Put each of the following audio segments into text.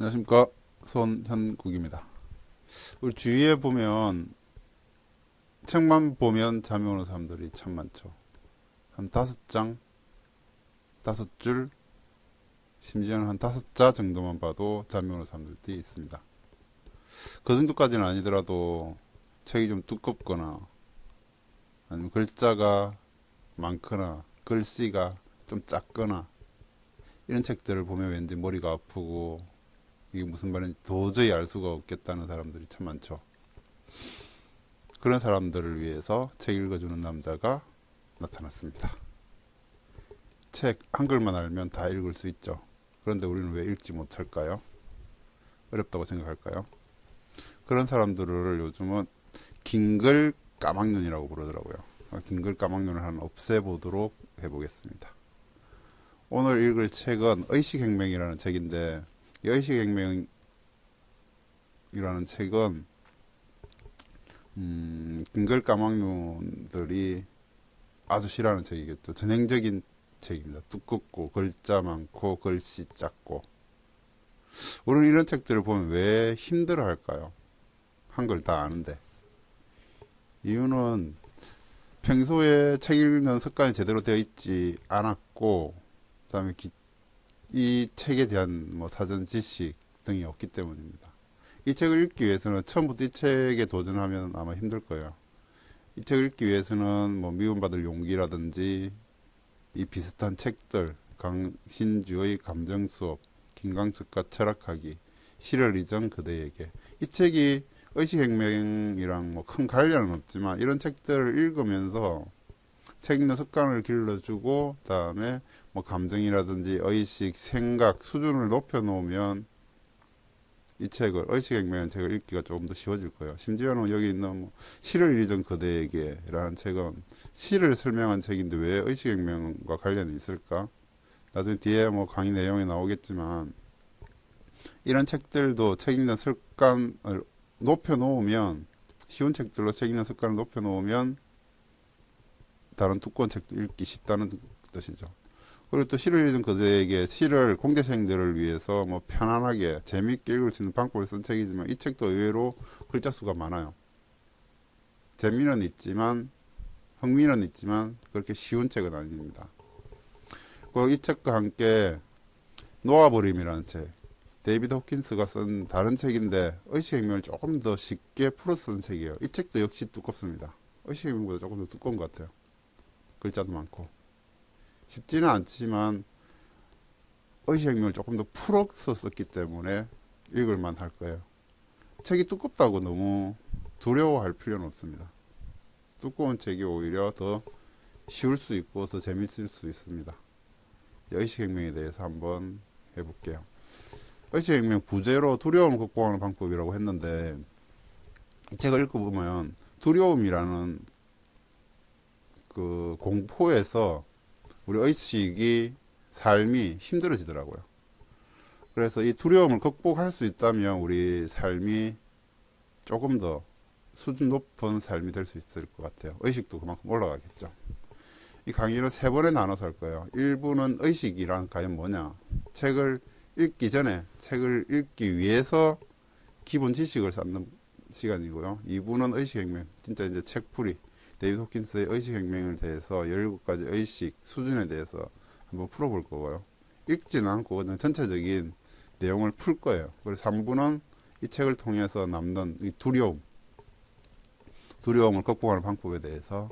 안녕하십니까. 손현국입니다. 우리 주위에 보면 책만 보면 잠이 오는 사람들이 참 많죠. 한 다섯 장, 다섯 줄, 심지어는 한 다섯 자 정도만 봐도 잠이 오는 사람들이 있습니다. 그 정도까지는 아니더라도 책이 좀 두껍거나 아니면 글자가 많거나 글씨가 좀 작거나 이런 책들을 보면 왠지 머리가 아프고 이게 무슨 말인지 도저히 알 수가 없겠다는 사람들이 참 많죠. 그런 사람들을 위해서 책 읽어주는 남자가 나타났습니다. 책 한글만 알면 다 읽을 수 있죠. 그런데 우리는 왜 읽지 못할까요? 어렵다고 생각할까요? 그런 사람들을 요즘은 긴글 까막눈이라고 부르더라고요. 긴글 까막눈을 한번 없애보도록 해보겠습니다. 오늘 읽을 책은 의식혁명이라는 책인데, 이 의식혁명이라는 책은 긴글 까막눈들이 아주 싫어하는 책이겠죠. 전형적인 책입니다. 두껍고 글자 많고 글씨 작고. 우리는 이런 책들을 보면 왜 힘들어 할까요? 한글 다 아는데. 이유는 평소에 책 읽는 습관이 제대로 되어 있지 않았고, 그다음에 이 책에 대한 뭐 사전 지식 등이 없기 때문입니다. 이 책을 읽기 위해서는 처음부터 이 책에 도전하면 아마 힘들 거예요. 이 책을 읽기 위해서는 뭐 미움받을 용기라든지 이 비슷한 책들, 강신주의 감정 수업, 김광석과 철학하기, 시를 이전 그대에게, 이 책이 의식혁명이랑 뭐 큰 관련은 없지만 이런 책들을 읽으면서 책 읽는 습관을 길러주고 그다음에 뭐 감정이라든지 의식, 생각 수준을 높여놓으면 이 책을 의식혁명 책을 읽기가 조금 더 쉬워질 거예요. 심지어는 여기 있는 뭐 시를 잃은 그대에게라는 책은 시를 설명한 책인데 왜 의식혁명과 관련이 있을까? 나중에 뒤에 뭐 강의 내용에 나오겠지만 이런 책들도 책 읽는 습관을 높여놓으면 쉬운 책들로 책 읽는 습관을 높여놓으면 다른 두꺼운 책도 읽기 쉽다는 뜻이죠. 그리고 또 시를 읽은 그대에게 시를 공대생들을 위해서 뭐 편안하게 재미있게 읽을 수 있는 방법을 쓴 책이지만 이 책도 의외로 글자 수가 많아요. 재미는 있지만 흥미는 있지만 그렇게 쉬운 책은 아닙니다. 그리고 이 책과 함께 놓아버림이라는 책, 데이비드 호킨스가 쓴 다른 책인데 의식혁명을 조금 더 쉽게 풀어 쓴 책이에요. 이 책도 역시 두껍습니다. 의식혁명보다 조금 더 두꺼운 것 같아요. 글자도 많고 쉽지는 않지만 의식혁명을 조금 더 풀어서 썼기 때문에 읽을만 할 거예요. 책이 두껍다고 너무 두려워할 필요는 없습니다. 두꺼운 책이 오히려 더 쉬울 수 있고 더 재밌을 수 있습니다. 의식혁명에 대해서 한번 해볼게요. 의식혁명 부제로 두려움을 극복하는 방법이라고 했는데 이 책을 읽어보면 두려움이라는 그 공포에서 우리 의식이 삶이 힘들어지더라고요. 그래서 이 두려움을 극복할 수 있다면 우리 삶이 조금 더 수준 높은 삶이 될 수 있을 것 같아요. 의식도 그만큼 올라가겠죠. 이 강의를 세 번에 나눠서 할 거예요. 1부는 의식이란 과연 뭐냐. 책을 읽기 전에 책을 읽기 위해서 기본 지식을 쌓는 시간이고요. 2부는 의식혁명. 진짜 이제 책풀이. 데이비드 호킨스의 의식혁명에 대해서 17가지 의식 수준에 대해서 한번 풀어볼 거고요. 읽지는 않고 그냥 전체적인 내용을 풀 거예요. 그리고 3부는 이 책을 통해서 남는 이 두려움을 극복하는 방법에 대해서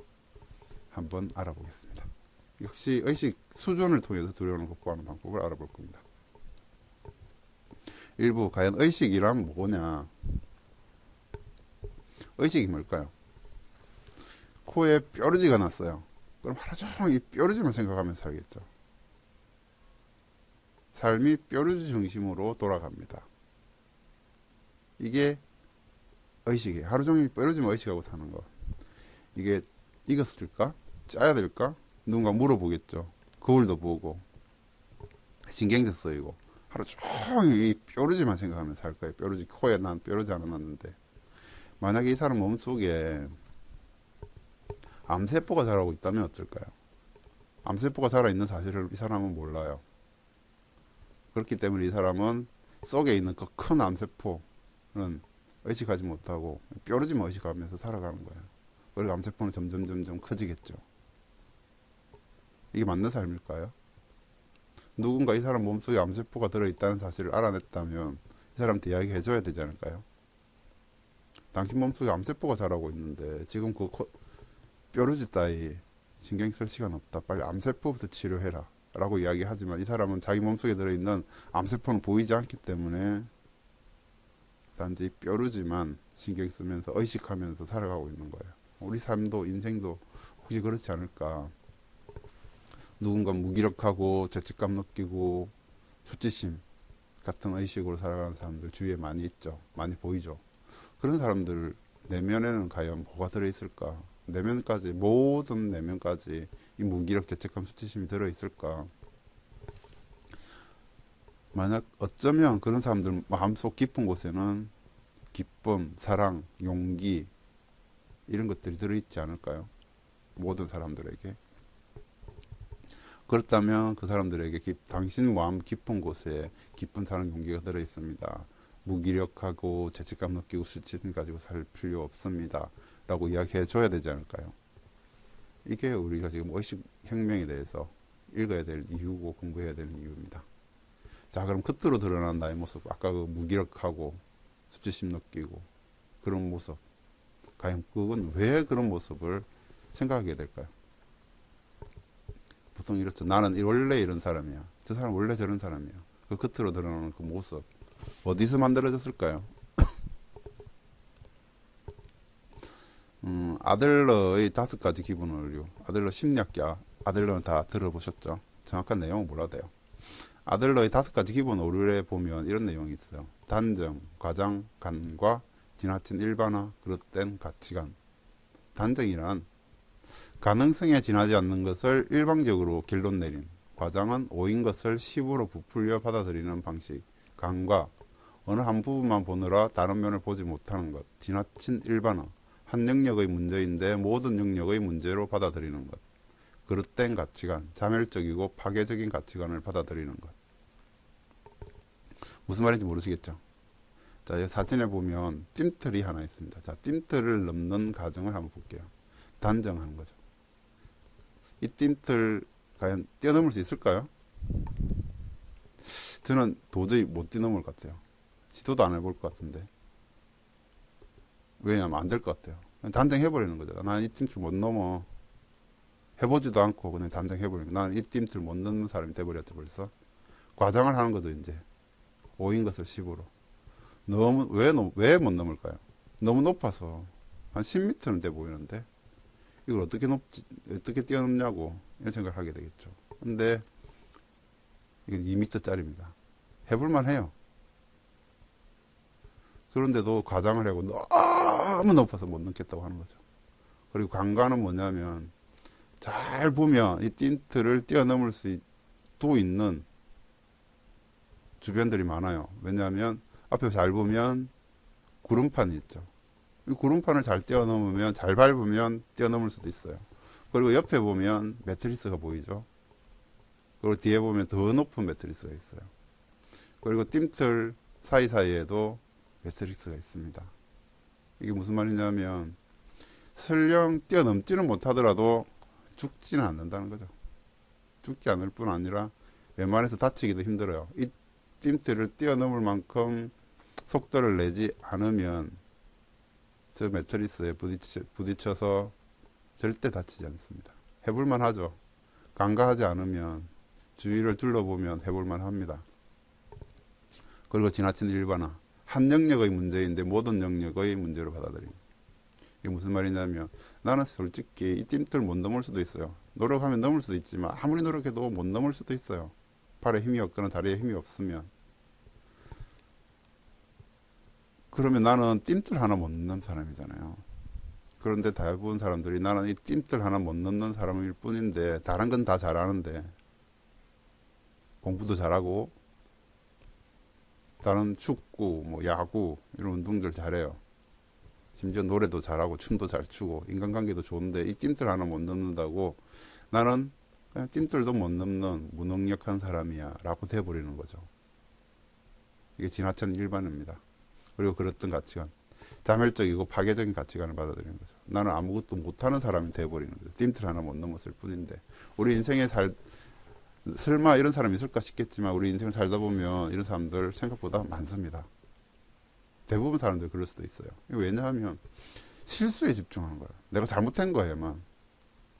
한번 알아보겠습니다. 역시 의식 수준을 통해서 두려움을 극복하는 방법을 알아볼 겁니다. 1부, 과연 의식이란 뭐냐? 의식이 뭘까요? 코에 뾰루지가 났어요. 그럼 하루 종일 이 뾰루지만 생각하면서 살겠죠. 삶이 뾰루지 중심으로 돌아갑니다. 이게 의식이에요. 하루 종일 뾰루지만 의식하고 사는 거. 이게 익었을까? 짜야 될까? 누군가 물어보겠죠. 거울도 보고 신경도 쓰이고 하루 종일 이 뾰루지만 생각하면서 살 거예요. 뾰루지 코에 난 뾰루지 하나 났는데 만약에 이 사람 몸속에 암세포가 자라고 있다면 어떨까요? 암세포가 살아있는 사실을 이 사람은 몰라요. 그렇기 때문에 이 사람은 속에 있는 그 큰 암세포는 의식하지 못하고 뾰루지만 의식하면서 살아가는 거예요. 그리고 암세포는 점점 커지겠죠. 이게 맞는 삶일까요? 누군가 이 사람 몸속에 암세포가 들어있다는 사실을 알아냈다면 이 사람한테 이야기해줘야 되지 않을까요? 당신 몸속에 암세포가 자라고 있는데 지금 그 뾰루지 따위 신경 쓸 시간 없다. 빨리 암세포부터 치료해라. 라고 이야기하지만 이 사람은 자기 몸속에 들어있는 암세포는 보이지 않기 때문에 단지 뾰루지만 신경 쓰면서 의식하면서 살아가고 있는 거예요. 우리 삶도 인생도 혹시 그렇지 않을까. 누군가 무기력하고 죄책감 느끼고 수치심 같은 의식으로 살아가는 사람들 주위에 많이 있죠. 많이 보이죠. 그런 사람들 내면에는 과연 뭐가 들어있을까? 내면까지, 모든 내면까지 이 무기력, 죄책감, 수치심이 들어있을까? 만약 어쩌면 그런 사람들 마음속 깊은 곳에는 기쁨, 사랑, 용기 이런 것들이 들어있지 않을까요? 모든 사람들에게. 그렇다면 그 사람들에게 당신 마음 깊은 곳에 기쁨, 사랑, 용기가 들어있습니다. 무기력하고 죄책감 느끼고 수치심 가지고 살 필요 없습니다. 라고 이야기해 줘야 되지 않을까요? 이게 우리가 지금 의식혁명에 대해서 읽어야 될 이유고 공부해야 되는 이유입니다. 자, 그럼 겉으로 드러난 나의 모습, 아까 그 무기력하고 수치심 느끼고 그런 모습, 과연 그건 왜 그런 모습을 생각하게 될까요? 보통 이렇죠. 나는 원래 이런 사람이야. 저 사람 원래 저런 사람이야. 그 겉으로 드러나는 그 모습 어디서 만들어졌을까요? 아들러의 5가지 기본 오류. 아들러 심리학자 아들러는 다 들어보셨죠? 정확한 내용은 몰라도 돼요. 아들러의 5가지 기본 오류에 보면 이런 내용이 있어요. 단정, 과장, 간과, 지나친 일반화, 그릇된 가치관. 단정이란 가능성에 지나지 않는 것을 일방적으로 결론 내린, 과장은 오인 것을 심으로 부풀려 받아들이는 방식, 간과 어느 한 부분만 보느라 다른 면을 보지 못하는 것, 지나친 일반화, 한 영역의 문제인데 모든 영역의 문제로 받아들이는 것, 그릇된 가치관, 자멸적이고 파괴적인 가치관을 받아들이는 것. 무슨 말인지 모르시겠죠? 자, 이 사진에 보면 띠틀이 하나 있습니다. 자, 띠틀을 넘는 과정을 한번 볼게요. 단정하는 거죠. 이 띠틀 과연 뛰어넘을 수 있을까요? 저는 도저히 못 뛰어넘을 것 같아요. 시도도 안 해볼 것 같은데. 왜냐하면 안 될 것 같아요. 단정해버리는 거죠. 난 이 띠틀 못 넘어. 해보지도 않고 그냥 단정해버리는 거예요. 난 이 띠틀 못 넘는 사람이 돼버렸죠, 벌써. 과장을 하는 거죠, 이제. 오인 것을 10으로. 왜 못 넘을까요? 너무 높아서. 한 10m는 돼 보이는데. 이걸 어떻게 뛰어넘냐고. 이런 생각을 하게 되겠죠. 근데, 이건 2m짜리입니다. 해볼만 해요. 그런데도 과장을 하고 너무 높아서 못 넘겠다고 하는 거죠. 그리고 관과는 뭐냐면, 잘 보면 이 틴트를 뛰어넘을 수도 있는 주변들이 많아요. 왜냐하면 앞에 잘 보면 구름판이 있죠. 이 구름판을 잘 뛰어넘으면, 잘 밟으면 뛰어넘을 수도 있어요. 그리고 옆에 보면 매트리스가 보이죠. 그리고 뒤에 보면 더 높은 매트리스가 있어요. 그리고 띠틀 사이사이에도 매트리스가 있습니다. 이게 무슨 말이냐면 설령 뛰어넘지는 못하더라도 죽지는 않는다는 거죠. 죽지 않을 뿐 아니라 웬만해서 다치기도 힘들어요. 이 띠틀을 뛰어넘을 만큼 속도를 내지 않으면 저 매트리스에 부딪혀서 절대 다치지 않습니다. 해볼만 하죠. 간과하지 않으면 주위를 둘러보면 해볼만 합니다. 그리고 지나친 일반화. 한 영역의 문제인데 모든 영역의 문제로 받아들입니다. 이게 무슨 말이냐면 나는 솔직히 이 띠틀 못 넘을 수도 있어요. 노력하면 넘을 수도 있지만 아무리 노력해도 못 넘을 수도 있어요. 팔에 힘이 없거나 다리에 힘이 없으면. 그러면 나는 띠틀 하나 못 넘는 사람이잖아요. 그런데 대부분 사람들이 나는 이 띠틀 하나 못 넘는 사람일 뿐인데 다른 건 다 잘하는데 공부도 잘하고 다른 축구, 뭐 야구 이런 운동들 잘해요. 심지어 노래도 잘하고 춤도 잘 추고 인간관계도 좋은데 이 띠틀 하나 못 넘는다고 나는 그냥 띠틀도 못 넘는 무능력한 사람이야 라고 돼버리는 거죠. 이게 지나친 일반입니다. 그리고 그랬던 가치관. 자멸적이고 파괴적인 가치관을 받아들이는 거죠. 나는 아무것도 못하는 사람이 돼버리는 거죠. 띠틀 하나 못 넘었을 뿐인데. 우리 인생에 설마 이런 사람이 있을까 싶겠지만 우리 인생을 살다 보면 이런 사람들 생각보다 많습니다. 대부분 사람들 그럴 수도 있어요. 왜냐하면 실수에 집중하는 거예요. 내가 잘못한 거에만.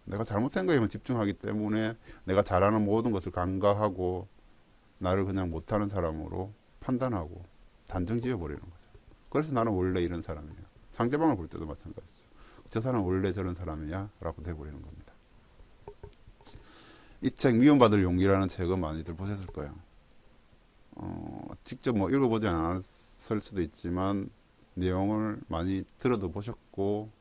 내가 잘못한 거에만 집중하기 때문에 내가 잘하는 모든 것을 간과하고 나를 그냥 못하는 사람으로 판단하고 단정 지어버리는 거죠. 그래서 나는 원래 이런 사람이에요. 상대방을 볼 때도 마찬가지죠. 저 사람은 원래 저런 사람이야 라고 돼버리는 겁니다. 이 책 미움받을 용기라는 책은 많이들 보셨을 거예요. 직접 뭐 읽어보지 않았을 수도 있지만 내용을 많이 들어도 보셨고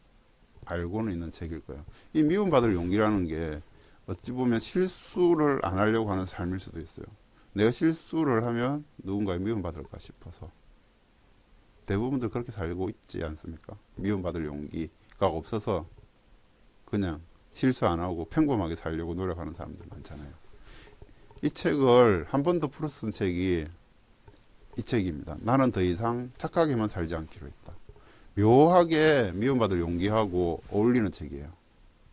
알고는 있는 책일 거예요. 이 미움받을 용기라는 게 어찌 보면 실수를 안 하려고 하는 삶일 수도 있어요. 내가 실수를 하면 누군가에 미움받을까 싶어서. 대부분들 그렇게 살고 있지 않습니까? 미움받을 용기가 없어서 그냥 실수 안 하고 평범하게 살려고 노력하는 사람들 많잖아요. 이 책을 한 번 더 풀어 쓴 책이 이 책입니다. 나는 더 이상 착하게만 살지 않기로 했다. 묘하게 미움받을 용기하고 어울리는 책이에요.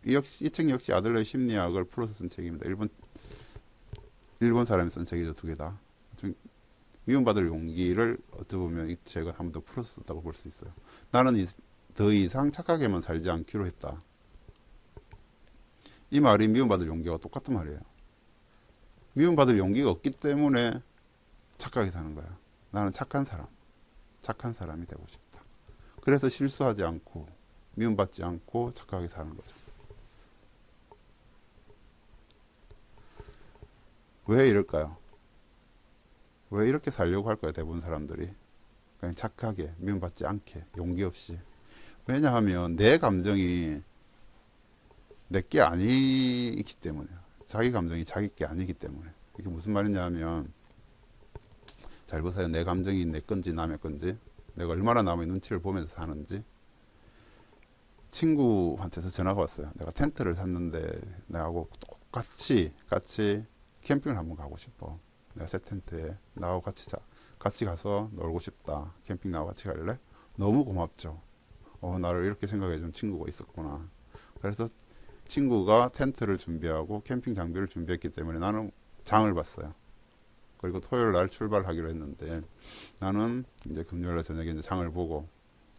이 책 역시 아들러의 심리학을 풀어서 쓴 책입니다. 일본 사람이 쓴 책이죠, 두 개 다. 미움받을 용기를 어찌 보면 이 책은 한 번 더 풀어서 썼다고 볼 수 있어요. 나는 더 이상 착하게만 살지 않기로 했다. 이 말이 미움받을 용기와 똑같은 말이에요. 미움받을 용기가 없기 때문에 착하게 사는 거야. 나는 착한 사람이 되고 싶다. 그래서 실수하지 않고 미움받지 않고 착하게 사는 거죠. 왜 이럴까요? 왜 이렇게 살려고 할까요? 대부분 사람들이 그냥 착하게 미움받지 않게 용기 없이. 왜냐하면 내 감정이 내게 아니기 때문에요. 자기 감정이 자기 게 아니기 때문에. 이게 무슨 말이냐면 잘 보세요. 내 감정이 내 건지 남의 건지, 내가 얼마나 남의 눈치를 보면서 사는지. 친구한테서 전화가 왔어요. 내가 텐트를 샀는데 나하고 같이 캠핑을 한번 가고 싶어. 내가 새 텐트에 나하고 같이 가서 놀고 싶다. 캠핑 나하고 같이 갈래? 너무 고맙죠. 나를 이렇게 생각해 준 친구가 있었구나. 그래서 친구가 텐트를 준비하고 캠핑 장비를 준비했기 때문에 나는 장을 봤어요. 그리고 토요일 날 출발하기로 했는데 나는 이제 금요일 날 저녁에 이제 장을 보고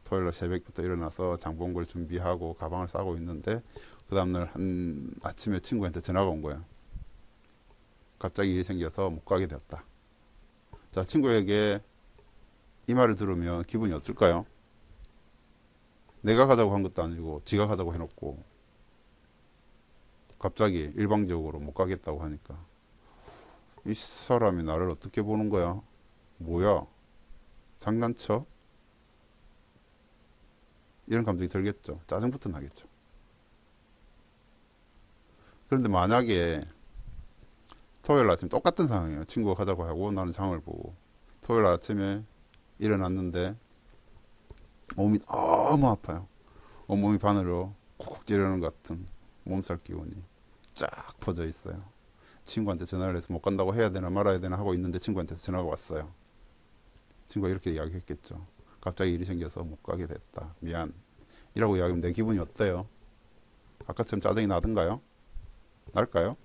토요일 날 새벽부터 일어나서 장 본 걸 준비하고 가방을 싸고 있는데 그 다음날 아침에 친구한테 전화가 온 거예요. 갑자기 일이 생겨서 못 가게 되었다. 자, 친구에게 이 말을 들으면 기분이 어떨까요? 내가 가자고 한 것도 아니고 지가 가자고 해놓고 갑자기 일방적으로 못 가겠다고 하니까 이 사람이 나를 어떻게 보는 거야? 뭐야? 장난쳐? 이런 감정이 들겠죠. 짜증부터 나겠죠. 그런데 만약에 토요일 아침 똑같은 상황이에요. 친구가 가자고 하고 나는 장을 보고 토요일 아침에 일어났는데 몸이 너무 아파요. 온몸이 바늘로 콕콕 찌르는 것 같은 몸살 기운이 쫙 퍼져 있어요. 친구한테 전화를 해서 못 간다고 해야 되나 말아야 되나 하고 있는데 친구한테 전화가 왔어요. 친구가 이렇게 이야기했겠죠. 갑자기 일이 생겨서 못 가게 됐다. 미안. 이라고 이야기하면 내 기분이 어때요? 아까처럼 짜증이 나던가요? 날까요?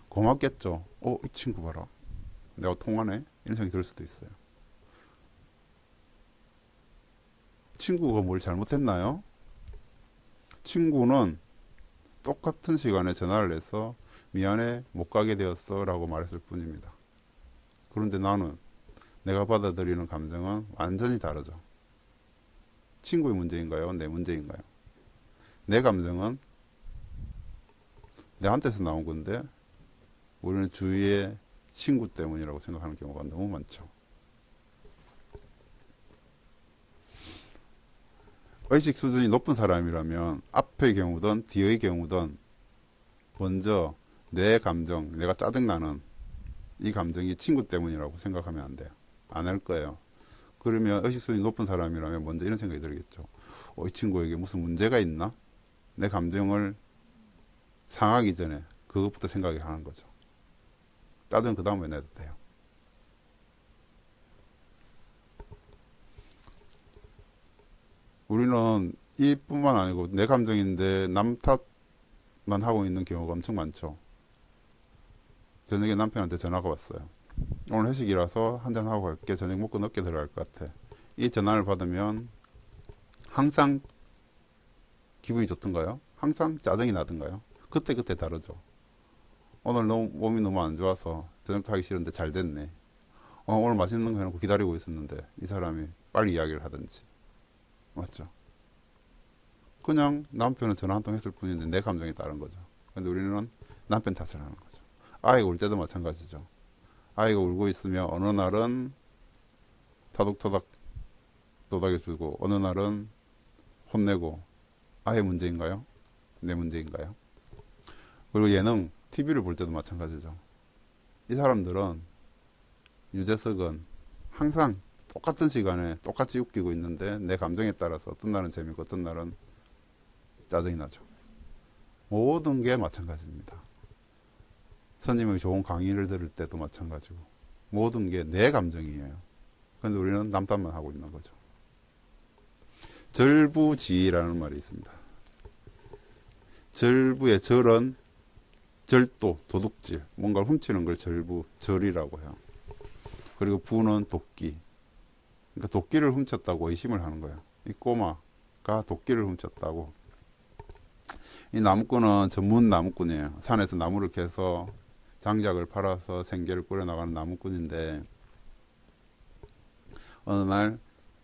고맙겠죠. 이 친구 봐라. 내가 통하네? 이런 생각이 들 수도 있어요. 친구가 뭘 잘못했나요? 친구는 똑같은 시간에 전화를 해서 미안해 못 가게 되었어 라고 말했을 뿐입니다. 그런데 나는 내가 받아들이는 감정은 완전히 다르죠. 친구의 문제인가요? 내 문제인가요? 내 감정은 내한테서 나온 건데 우리는 주위의 친구 때문이라고 생각하는 경우가 너무 많죠. 의식 수준이 높은 사람이라면 앞의 경우든 뒤의 경우든 먼저 내 감정, 내가 짜증나는 이 감정이 친구 때문이라고 생각하면 안 돼요. 안 할 거예요. 그러면 의식 수준이 높은 사람이라면 먼저 이런 생각이 들겠죠. 이 친구에게 무슨 문제가 있나? 내 감정을 상하기 전에 그것부터 생각이 하는 거죠. 짜증 그 다음에 내도 돼요. 우리는 이뿐만 아니고 내 감정인데 남 탓만 하고 있는 경우가 엄청 많죠. 저녁에 남편한테 전화가 왔어요. 오늘 회식이라서 한잔 하고 갈게. 저녁 먹고 늦게 들어갈 것 같아. 이 전화를 받으면 항상 기분이 좋던가요? 항상 짜증이 나던가요? 그때그때 다르죠. 오늘 몸이 너무 안 좋아서 저녁도 하기 싫은데 잘 됐네. 오늘 맛있는 거 해놓고 기다리고 있었는데 이 사람이 빨리 이야기를 하든지. 맞죠? 그냥 남편은 전화 한 통 했을 뿐인데 내 감정이 다른 거죠. 근데 우리는 남편 탓을 하는 거죠. 아이가 울 때도 마찬가지죠. 아이가 울고 있으면 어느 날은 타독타닥 도닥여주고 어느 날은 혼내고 아이 문제인가요? 내 문제인가요? 그리고 예능, TV를 볼 때도 마찬가지죠. 이 사람들은 유재석은 항상 똑같은 시간에 똑같이 웃기고 있는데 내 감정에 따라서 어떤 날은 재밌고 어떤 날은 짜증이 나죠. 모든 게 마찬가지입니다. 스님의 좋은 강의를 들을 때도 마찬가지고 모든 게 내 감정이에요. 그런데 우리는 남 탓만 하고 있는 거죠. 절부지라는 말이 있습니다. 절부의 절은 절도, 도둑질, 뭔가를 훔치는 걸 절부, 절이라고 해요. 그리고 부는 도끼. 그러니까 도끼를 훔쳤다고 의심을 하는 거예요. 이 꼬마가 도끼를 훔쳤다고. 이 나무꾼은 전문 나무꾼이에요. 산에서 나무를 캐서 장작을 팔아서 생계를 꾸려나가는 나무꾼인데 어느 날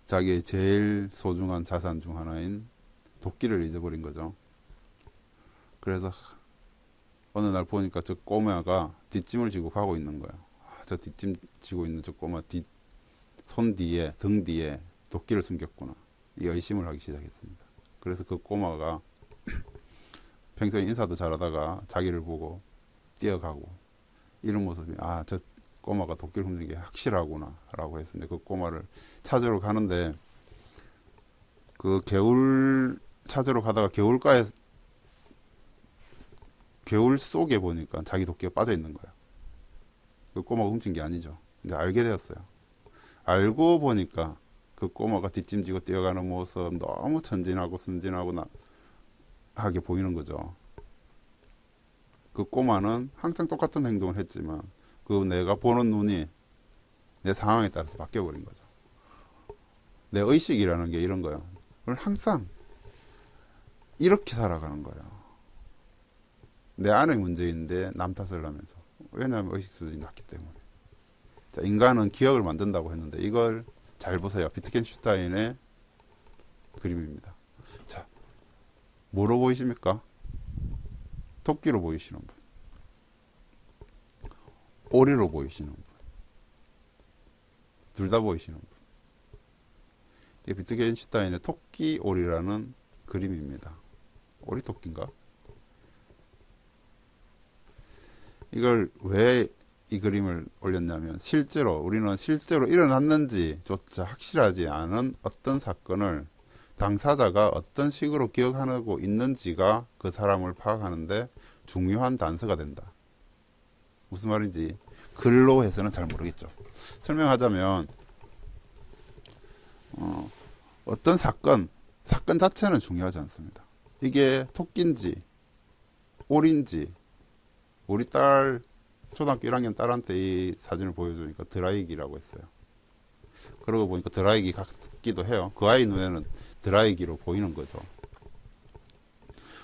자기의 제일 소중한 자산 중 하나인 도끼를 잊어버린 거죠. 그래서 어느 날 보니까 저 꼬마가 뒷짐을 지고 가고 있는 거예요. 저 뒷짐 지고 있는 저 꼬마 손 뒤에, 등 뒤에 도끼를 숨겼구나. 이 의심을 하기 시작했습니다. 그래서 그 꼬마가 평소에 인사도 잘하다가 자기를 보고 뛰어가고 이런 모습이 저 꼬마가 도끼를 훔친 게 확실하구나 라고 했습니다. 그 꼬마를 찾으러 가는데 그 개울 찾으러 가다가 개울 속에 보니까 자기 도끼가 빠져 있는 거예요. 그 꼬마가 훔친 게 아니죠. 근데 알게 되었어요. 알고 보니까 그 꼬마가 뒷짐지고 뛰어가는 모습 너무 천진하고 순진하고 하게 보이는 거죠. 그 꼬마는 항상 똑같은 행동을 했지만 그 내가 보는 눈이 내 상황에 따라서 바뀌어버린 거죠. 내 의식이라는 게 이런 거예요. 항상 이렇게 살아가는 거예요. 내 안의 문제인데 남 탓을 하면서. 왜냐하면 의식 수준이 낮기 때문에. 자, 인간은 기억을 만든다고 했는데 이걸 잘 보세요. 비트겐슈타인의 그림입니다. 자, 뭐로 보이십니까? 토끼로 보이시는 분, 오리로 보이시는 분, 둘 다 보이시는 분. 이게 비트겐슈타인의 토끼 오리라는 그림입니다. 오리 토끼인가? 이걸 왜 이 그림을 올렸냐면 우리는 실제로 일어났는지조차 확실하지 않은 어떤 사건을 당사자가 어떤 식으로 기억하고 있는지가 그 사람을 파악하는데 중요한 단서가 된다. 무슨 말인지 글로 해서는 잘 모르겠죠. 설명하자면 어떤 사건 자체는 중요하지 않습니다. 이게 토끼인지 오리인지 우리 딸 초등학교 1학년 딸한테 이 사진을 보여주니까 드라이기라고 했어요. 그러고 보니까 드라이기 같기도 해요. 그 아이 눈에는 드라이기로 보이는 거죠.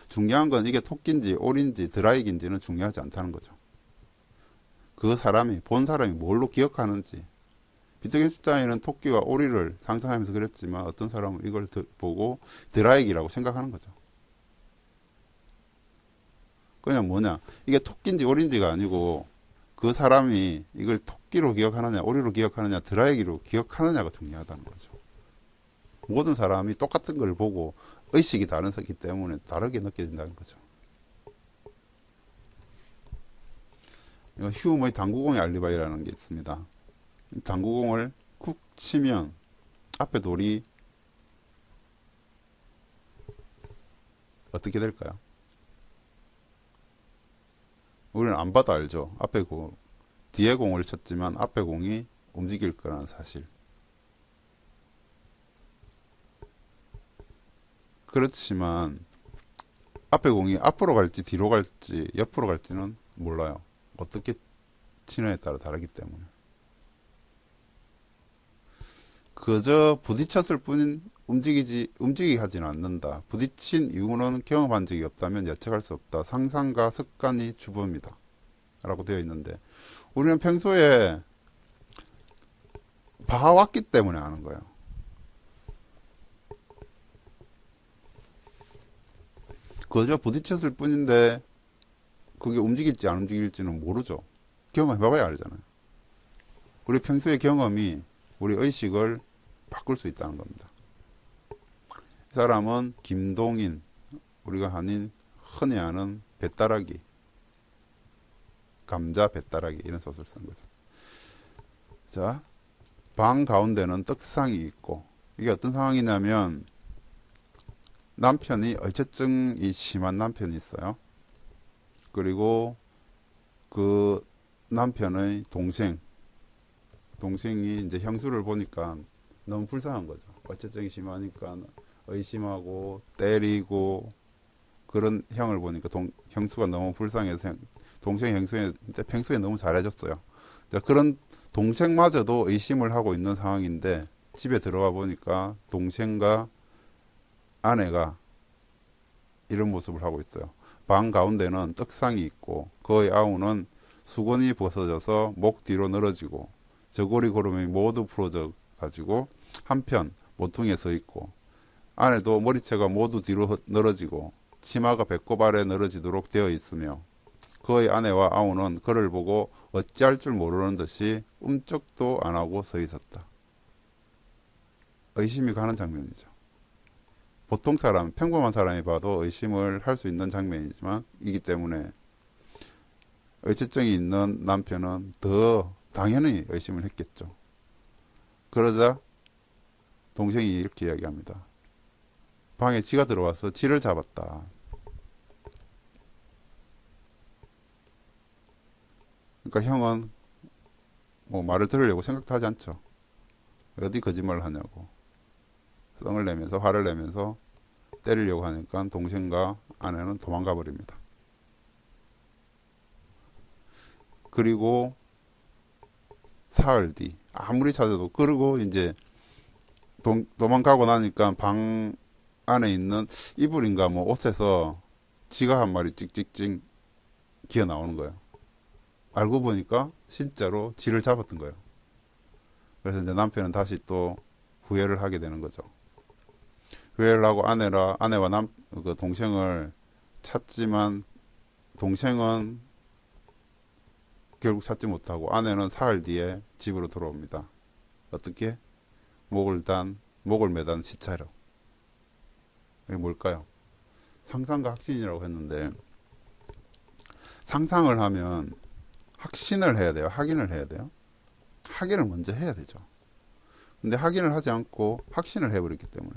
중요한 건 이게 토끼인지 오리인지 드라이기인지는 중요하지 않다는 거죠. 그 사람이 본 사람이 뭘로 기억하는지. 비트겐슈타인은 토끼와 오리를 상상하면서 그랬지만 어떤 사람은 이걸 보고 드라이기라고 생각하는 거죠. 그냥 뭐냐, 이게 토끼인지 오리인지가 아니고 그 사람이 이걸 토끼로 기억하느냐 오리로 기억하느냐 드라이기로 기억하느냐가 중요하다는 거죠. 모든 사람이 똑같은 걸 보고 의식이 다르기 때문에 다르게 느껴진다는 거죠. 휴머의 당구공의 알리바이라는 게 있습니다. 당구공을 쿡 치면 앞에 돌이 어떻게 될까요? 우리는 안 봐도 알죠. 뒤에 공을 쳤지만 앞에 공이 움직일 거라는 사실. 그렇지만 앞에 공이 앞으로 갈지 뒤로 갈지 옆으로 갈지는 몰라요. 어떻게 치느냐에 따라 다르기 때문에. 그저 부딪혔을 뿐인 움직이게 하지는 않는다. 부딪힌 이유는 경험한 적이 없다면 예측할 수 없다. 상상과 습관이 주범이다. 라고 되어 있는데, 우리는 평소에 봐왔기 때문에 아는 거예요. 그저 부딪혔을 뿐인데, 그게 움직일지 안 움직일지는 모르죠. 경험해봐야 알잖아요. 우리 평소의 경험이 우리 의식을 바꿀 수 있다는 겁니다. 이 사람은 김동인, 우리가 흔히 아는 배따라기, 감자 배따라기 이런 소설을 쓴 거죠. 자, 방 가운데는 떡상이 있고, 이게 어떤 상황이냐면 남편이 의처증이 심한 남편이 있어요. 그리고 그 남편의 동생이 이제 형수를 보니까 너무 불쌍한 거죠. 의처증이 심하니까 의심하고 때리고 그런 형을 보니까 형수가 너무 불쌍해서 동생 형수한테 평소에 너무 잘해줬어요. 자, 그런 동생마저도 의심을 하고 있는 상황인데 집에 들어가 보니까 동생과 아내가 이런 모습을 하고 있어요. 방 가운데는 떡상이 있고 그의 아우는 수건이 벗어져서 목 뒤로 늘어지고 저고리 고름이 모두 풀어져 가지고 한편 모퉁이에 서 있고 아내도 머리채가 모두 뒤로 늘어지고 치마가 배꼽 아래 늘어지도록 되어 있으며 그의 아내와 아우는 그를 보고 어찌할 줄 모르는 듯이 움쩍도 안 하고 서 있었다. 의심이 가는 장면이죠. 보통 사람, 평범한 사람이 봐도 의심을 할 수 있는 장면이지만 이기 때문에 의처증이 있는 남편은 더 당연히 의심을 했겠죠. 그러자 동생이 이렇게 이야기합니다. 방에 쥐가 들어와서 쥐를 잡았다. 그러니까 형은 뭐 말을 들으려고 생각도 하지 않죠. 어디 거짓말을 하냐고. 성을 내면서 화를 내면서 때리려고 하니까 동생과 아내는 도망가 버립니다. 그리고 사흘 뒤 아무리 찾아도 그리고 이제 도망가고 나니까 방 안에 있는 이불인가 뭐 옷에서 쥐가 한 마리 찍찍찍 기어 나오는 거예요. 알고 보니까 진짜로 쥐를 잡았던 거예요. 그래서 이제 남편은 다시 또 후회를 하게 되는 거죠. 후회를 하고 아내와 그 동생을 찾지만 동생은 결국 찾지 못하고 아내는 사흘 뒤에 집으로 돌아옵니다. 어떻게? 목을 매단 시체로. 이게 뭘까요? 상상과 확신이라고 했는데 상상을 하면 확신을 해야 돼요? 확인을 해야 돼요? 확인을 먼저 해야 되죠. 근데 확인을 하지 않고 확신을 해버렸기 때문에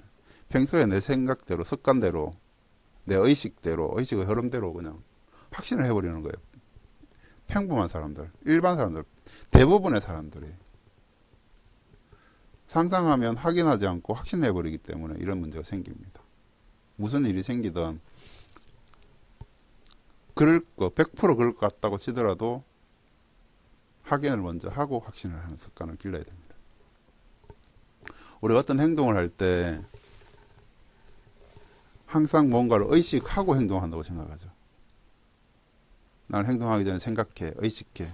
평소에 내 생각대로 습관대로 내 의식대로 의식의 흐름대로 그냥 확신을 해버리는 거예요. 평범한 사람들, 일반 사람들, 대부분의 사람들이 상상하면 확인하지 않고 확신해버리기 때문에 이런 문제가 생깁니다. 무슨 일이 생기든 그럴 거 100% 그럴 것 같다고 치더라도 확인을 먼저 하고 확신을 하는 습관을 길러야 됩니다. 우리가 어떤 행동을 할 때 항상 뭔가를 의식하고 행동한다고 생각하죠. 나는 행동하기 전에 생각해, 의식해.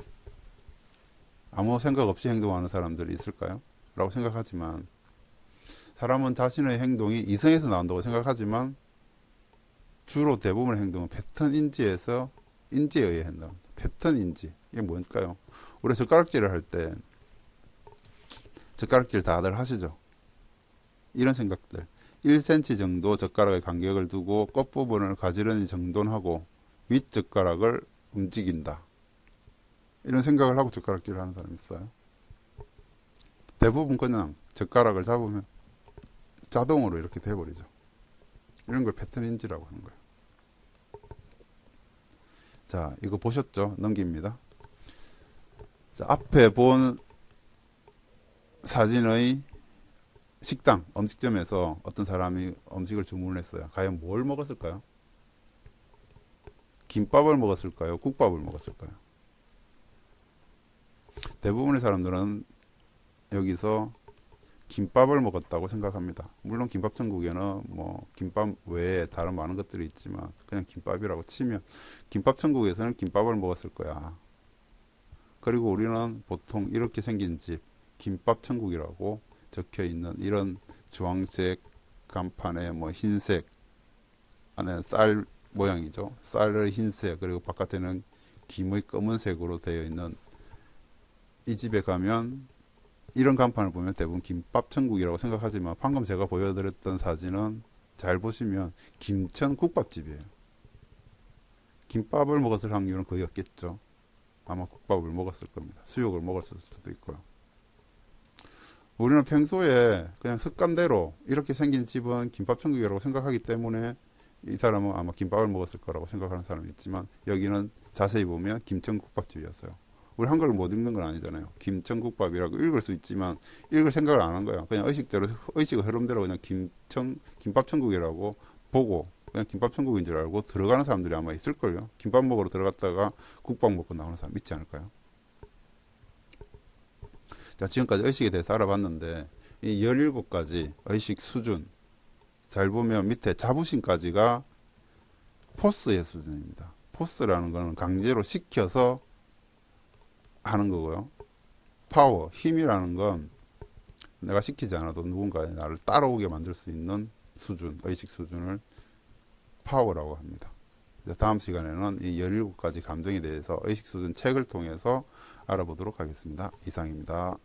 아무 생각 없이 행동하는 사람들이 있을까요? 라고 생각하지만 사람은 자신의 행동이 이성에서 나온다고 생각하지만 주로 대부분의 행동은 패턴 인지에 의해 한다. 패턴 인지. 이게 뭘까요? 우리 젓가락질을 할 때 젓가락질 다들 하시죠? 이런 생각들. 1cm 정도 젓가락의 간격을 두고 끝부분을 가지런히 정돈하고 윗젓가락을 움직인다. 이런 생각을 하고 젓가락질을 하는 사람이 있어요. 대부분 그냥 젓가락을 잡으면 자동으로 이렇게 돼버리죠. 이런 걸 패턴 인지라고 하는 거예요. 자, 이거 보셨죠? 넘깁니다. 자, 앞에 본 사진의 식당, 음식점에서 어떤 사람이 음식을 주문을 했어요. 과연 뭘 먹었을까요? 김밥을 먹었을까요? 국밥을 먹었을까요? 대부분의 사람들은 여기서 김밥을 먹었다고 생각합니다. 물론 김밥 천국에는 뭐 김밥 외에 다른 많은 것들이 있지만 그냥 김밥이라고 치면 김밥 천국에서는 김밥을 먹었을 거야. 그리고 우리는 보통 이렇게 생긴 집, 김밥 천국이라고 적혀 있는 이런 주황색 간판에 뭐 흰색 안에 쌀 모양이죠. 쌀의 흰색 그리고 바깥에는 김의 검은색으로 되어 있는 이 집에 가면 이런 간판을 보면 대부분 김밥 천국이라고 생각하지만 방금 제가 보여드렸던 사진은 잘 보시면 김천 국밥집이에요. 김밥을 먹었을 확률은 거의 없겠죠. 아마 국밥을 먹었을 겁니다. 수육을 먹었을 수도 있고요. 우리는 평소에 그냥 습관대로 이렇게 생긴 집은 김밥 천국이라고 생각하기 때문에 이 사람은 아마 김밥을 먹었을 거라고 생각하는 사람이 있지만 여기는 자세히 보면 김천국밥집이었어요. 우리 한글을 못 읽는 건 아니잖아요. 김천국밥이라고 읽을 수 있지만 읽을 생각을 안 한 거예요. 그냥 의식대로 의식의 흐름대로 그냥 김밥천국이라고 보고 그냥 김밥천국인 줄 알고 들어가는 사람들이 아마 있을걸요. 김밥 먹으러 들어갔다가 국밥 먹고 나오는 사람 있지 않을까요? 자, 지금까지 의식에 대해서 알아봤는데 이 17가지 의식 수준 잘 보면 밑에 자부심까지가 포스의 수준입니다. 포스라는 거는 강제로 시켜서 하는 거고요. 파워, 힘이라는 건 내가 시키지 않아도 누군가 나를 따라오게 만들 수 있는 수준, 의식 수준을 파워라고 합니다. 다음 시간에는 이 17가지 감정에 대해서 의식 수준 책을 통해서 알아보도록 하겠습니다. 이상입니다.